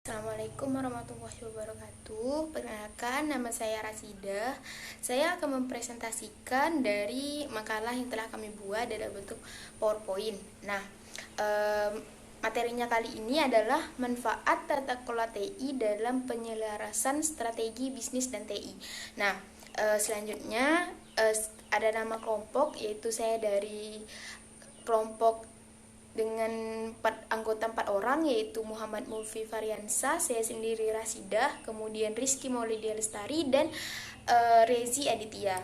Assalamualaikum warahmatullahi wabarakatuh. Perkenalkan, nama saya Rasidah. Saya akan mempresentasikan dari makalah yang telah kami buat dalam bentuk PowerPoint. Nah, materinya kali ini adalah manfaat tata kelola TI dalam penyelarasan strategi bisnis dan TI. Nah, selanjutnya ada nama kelompok, yaitu saya dari kelompok dengan anggota 4 orang, yaitu Muhammad Mulfi Variansa, saya sendiri Rasidah, kemudian Rizky Maulidia Lestari, dan Rezi Aditya.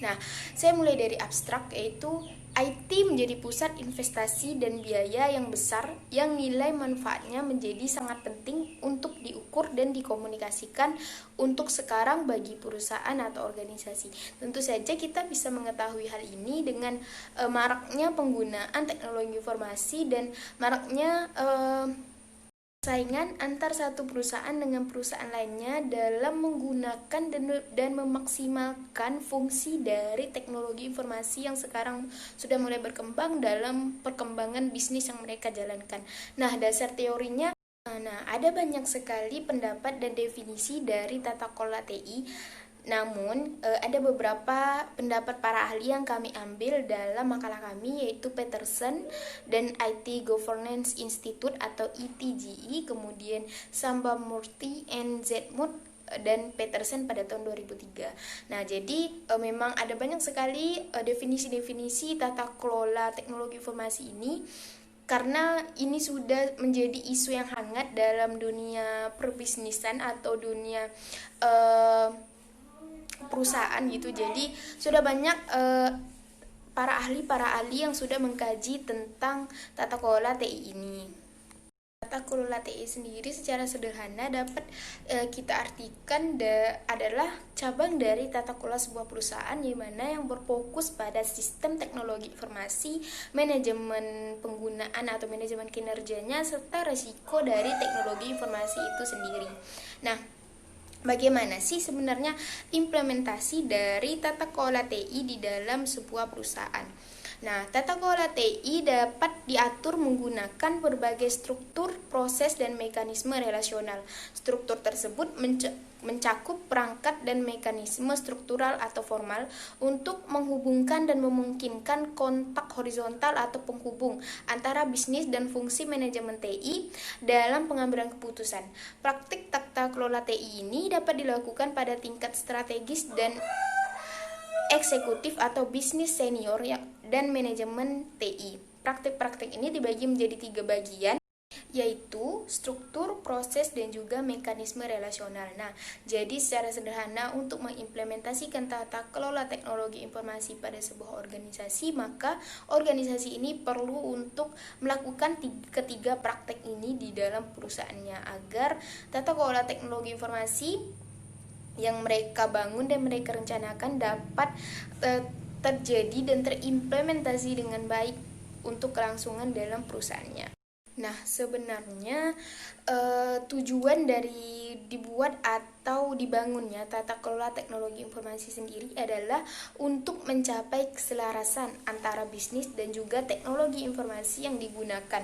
Nah, saya mulai dari abstrak, yaitu IT menjadi pusat investasi dan biaya yang besar yang nilai manfaatnya menjadi sangat penting untuk diukur dan dikomunikasikan untuk sekarang bagi perusahaan atau organisasi. Tentu saja kita bisa mengetahui hal ini dengan maraknya penggunaan teknologi informasi dan maraknya saingan antar satu perusahaan dengan perusahaan lainnya dalam menggunakan dan memaksimalkan fungsi dari teknologi informasi yang sekarang sudah mulai berkembang dalam perkembangan bisnis yang mereka jalankan. Nah, dasar teorinya, ada banyak sekali pendapat dan definisi dari tata kelola TI. Namun, ada beberapa pendapat para ahli yang kami ambil dalam makalah kami, yaitu Peterson dan IT Governance Institute atau ITGI, kemudian Sambamurthy and Zedmund dan Peterson pada tahun 2003. Nah, jadi memang ada banyak sekali definisi-definisi tata kelola teknologi informasi ini, karena ini sudah menjadi isu yang hangat dalam dunia perbisnisan atau dunia perusahaan gitu. Jadi sudah banyak para ahli yang sudah mengkaji tentang tata kelola TI ini. Tata kelola TI sendiri secara sederhana dapat kita artikan adalah cabang dari tata kelola sebuah perusahaan, di mana yang berfokus pada sistem teknologi informasi, manajemen penggunaan atau manajemen kinerjanya, serta risiko dari teknologi informasi itu sendiri. Nah, bagaimana sih sebenarnya implementasi dari tata kelola TI di dalam sebuah perusahaan? Nah, tata kelola TI dapat diatur menggunakan berbagai struktur, proses, dan mekanisme relasional. Struktur tersebut mencakup perangkat dan mekanisme struktural atau formal untuk menghubungkan dan memungkinkan kontak horizontal atau penghubung antara bisnis dan fungsi manajemen TI dalam pengambilan keputusan. Praktik tata kelola TI ini dapat dilakukan pada tingkat strategis dan eksekutif atau bisnis senior dan manajemen TI. Praktik-praktik ini dibagi menjadi 3 bagian, yaitu struktur, proses, dan juga mekanisme relasional. Nah, jadi secara sederhana untuk mengimplementasikan tata kelola teknologi informasi pada sebuah organisasi, maka organisasi ini perlu untuk melakukan ketiga praktek ini di dalam perusahaannya, agar tata kelola teknologi informasi yang mereka bangun dan mereka rencanakan dapat terjadi dan terimplementasi dengan baik untuk kelangsungan dalam perusahaannya. Nah, sebenarnya tujuan dari dibuat atau dibangunnya tata kelola teknologi informasi sendiri adalah untuk mencapai keselarasan antara bisnis dan juga teknologi informasi yang digunakan,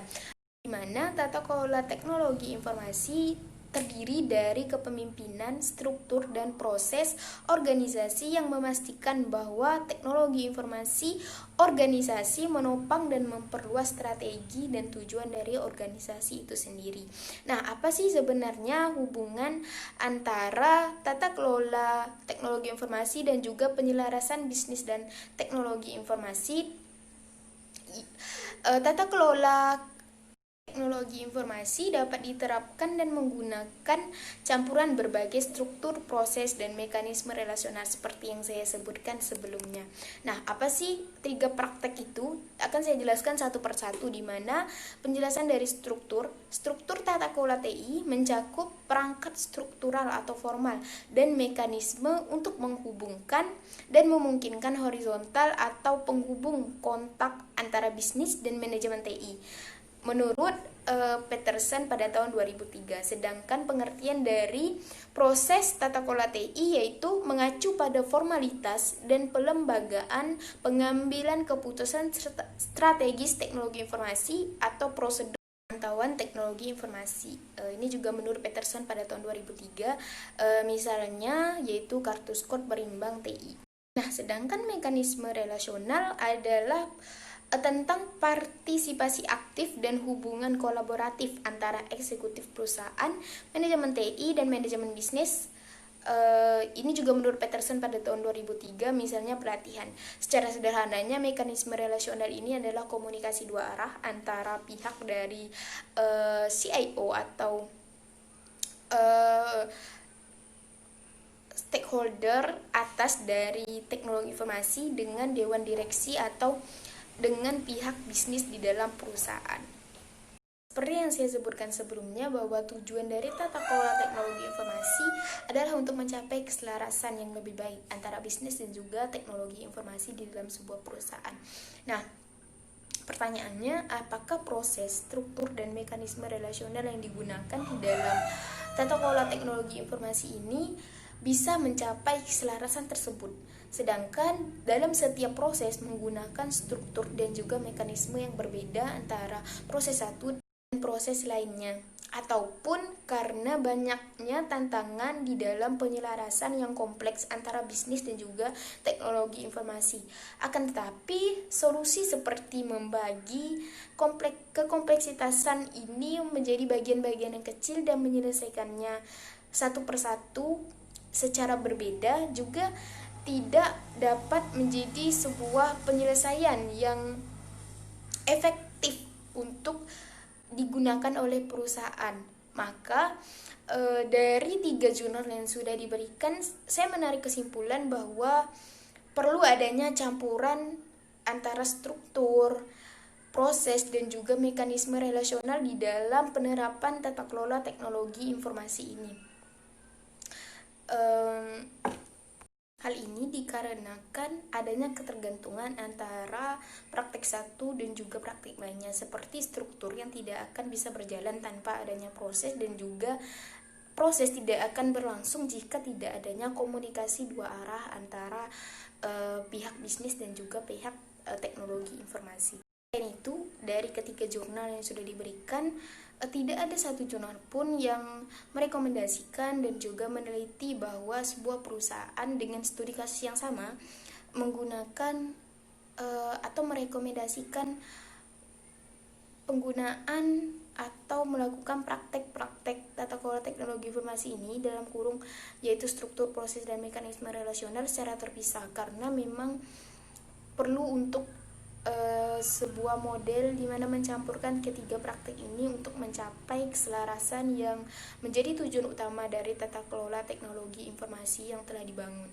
di mana tata kelola teknologi informasi terdiri dari kepemimpinan, struktur, dan proses organisasi yang memastikan bahwa teknologi informasi organisasi menopang dan memperluas strategi dan tujuan dari organisasi itu sendiri. Nah, apa sih sebenarnya hubungan antara tata kelola teknologi informasi dan juga penyelarasan bisnis dan teknologi informasi? Tata kelola teknologi informasi dapat diterapkan dan menggunakan campuran berbagai struktur, proses, dan mekanisme relasional seperti yang saya sebutkan sebelumnya. Nah, apa sih 3 praktek itu? Akan saya jelaskan satu persatu, di mana penjelasan dari struktur tata kelola TI mencakup perangkat struktural atau formal dan mekanisme untuk menghubungkan dan memungkinkan horizontal atau penghubung kontak antara bisnis dan manajemen TI. Menurut Peterson pada tahun 2003. Sedangkan pengertian dari proses tata kelola TI yaitu mengacu pada formalitas dan pelembagaan pengambilan keputusan strategis teknologi informasi atau prosedur pemantauan teknologi informasi. Ini juga menurut Peterson pada tahun 2003, misalnya yaitu kartu skor berimbang TI. Nah, sedangkan mekanisme relasional adalah tentang partisipasi aktif dan hubungan kolaboratif antara eksekutif perusahaan, manajemen TI, dan manajemen bisnis. Ini juga menurut Peterson pada tahun 2003, misalnya pelatihan. Secara sederhananya, mekanisme relasional ini adalah komunikasi dua arah antara pihak dari CIO atau stakeholder atas dari teknologi informasi dengan dewan direksi atau dengan pihak bisnis di dalam perusahaan. Seperti yang saya sebutkan sebelumnya, bahwa tujuan dari tata kelola teknologi informasi adalah untuk mencapai keselarasan yang lebih baik antara bisnis dan juga teknologi informasi di dalam sebuah perusahaan. Nah, pertanyaannya, apakah proses, struktur, dan mekanisme relasional yang digunakan di dalam tata kelola teknologi informasi ini bisa mencapai keselarasan tersebut? Sedangkan dalam setiap proses menggunakan struktur dan juga mekanisme yang berbeda antara proses satu proses lainnya, ataupun karena banyaknya tantangan di dalam penyelarasan yang kompleks antara bisnis dan juga teknologi informasi. Akan tetapi, solusi seperti membagi kekompleksitasan ini menjadi bagian-bagian yang kecil dan menyelesaikannya satu persatu secara berbeda juga tidak dapat menjadi sebuah penyelesaian yang efektif untuk digunakan oleh perusahaan. Maka dari 3 jurnal yang sudah diberikan, saya menarik kesimpulan bahwa perlu adanya campuran antara struktur, proses, dan juga mekanisme relasional di dalam penerapan tata kelola teknologi informasi ini. Hal ini dikarenakan adanya ketergantungan antara praktek satu dan juga praktek lainnya, seperti struktur yang tidak akan bisa berjalan tanpa adanya proses, dan juga proses tidak akan berlangsung jika tidak adanya komunikasi dua arah antara pihak bisnis dan juga pihak teknologi informasi. Selain itu, dari ketiga jurnal yang sudah diberikan, tidak ada satu jurnal pun yang merekomendasikan dan juga meneliti bahwa sebuah perusahaan dengan studi kasus yang sama menggunakan atau merekomendasikan penggunaan atau melakukan praktek-praktek tata kelola teknologi informasi ini dalam kurung yaitu struktur, proses, dan mekanisme relasional secara terpisah, karena memang perlu untuk sebuah model di mana mencampurkan ketiga praktik ini untuk mencapai keselarasan yang menjadi tujuan utama dari tata kelola teknologi informasi yang telah dibangun.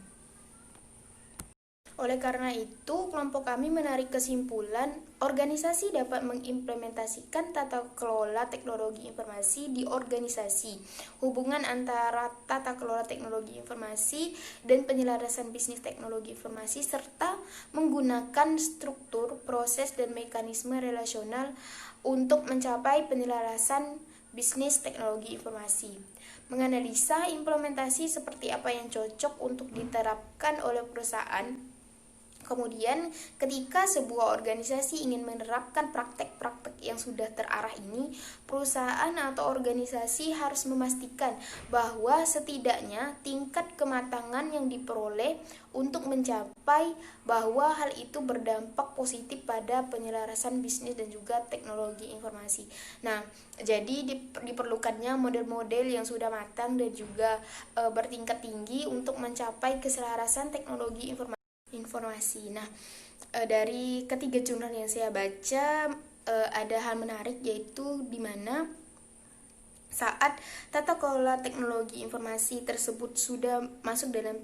Oleh karena itu, kelompok kami menarik kesimpulan organisasi dapat mengimplementasikan tata kelola teknologi informasi di organisasi. Hubungan antara tata kelola teknologi informasi dan penyelarasan bisnis teknologi informasi serta menggunakan struktur, proses, dan mekanisme relasional untuk mencapai penyelarasan bisnis teknologi informasi. Menganalisa implementasi seperti apa yang cocok untuk diterapkan oleh perusahaan. Kemudian, ketika sebuah organisasi ingin menerapkan praktek-praktek yang sudah terarah ini, perusahaan atau organisasi harus memastikan bahwa setidaknya tingkat kematangan yang diperoleh untuk mencapai bahwa hal itu berdampak positif pada penyelarasan bisnis dan juga teknologi informasi. Nah, jadi diperlukannya model-model yang sudah matang dan juga bertingkat tinggi untuk mencapai keselarasan teknologi informasi. Nah, dari ketiga jurnal yang saya baca, ada hal menarik, yaitu di mana saat tata kelola teknologi informasi tersebut sudah masuk dalam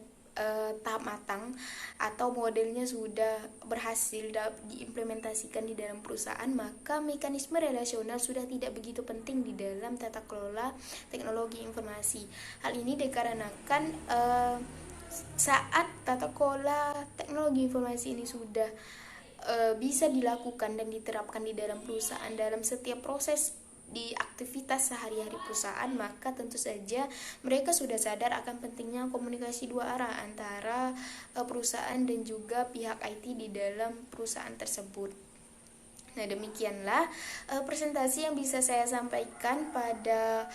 tahap matang atau modelnya sudah berhasil diimplementasikan di dalam perusahaan, maka mekanisme relasional sudah tidak begitu penting di dalam tata kelola teknologi informasi. Hal ini dikarenakan saat tata kelola teknologi informasi ini sudah bisa dilakukan dan diterapkan di dalam perusahaan dalam setiap proses di aktivitas sehari-hari perusahaan, maka tentu saja mereka sudah sadar akan pentingnya komunikasi dua arah antara perusahaan dan juga pihak IT di dalam perusahaan tersebut. Nah, demikianlah presentasi yang bisa saya sampaikan pada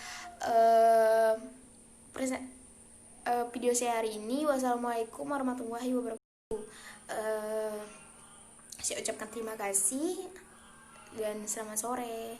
video saya hari ini. Wassalamualaikum warahmatullahi wabarakatuh. Saya ucapkan terima kasih dan selamat sore.